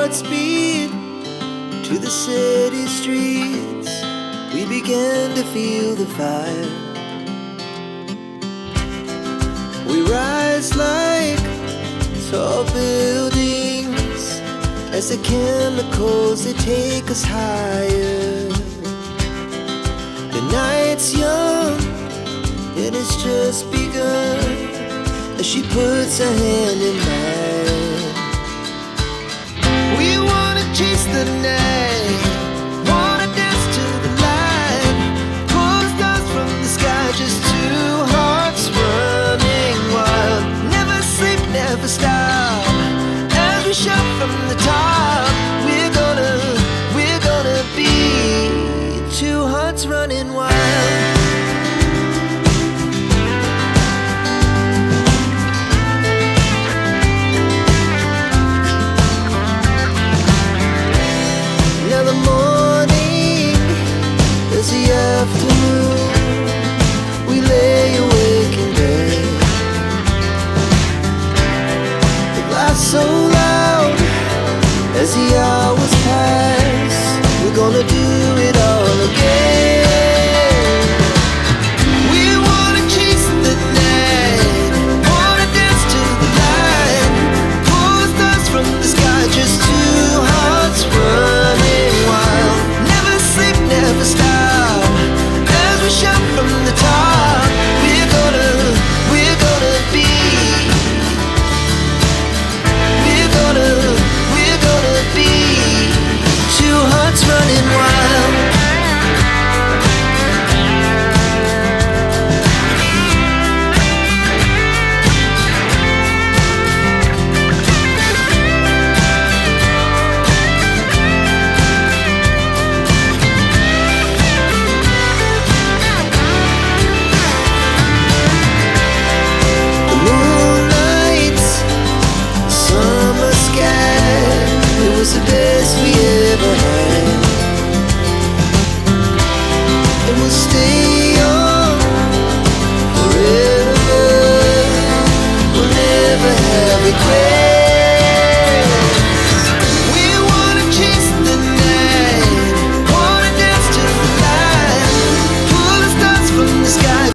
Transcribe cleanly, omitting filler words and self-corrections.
at speed to the city streets. We began to feel the fire. We rise like tall buildings as the chemicals, they take us higher. The night's young, it has just begun, as she puts her hand in mine. We wanna chase the night, wanna dance to the light, pull the stars from the sky, just two hearts running wild. Never sleep, never stop, as we shout from the top. We're gonna be two hearts running wild. Now the morning is the afternoon. We lay awake in bed, the glass so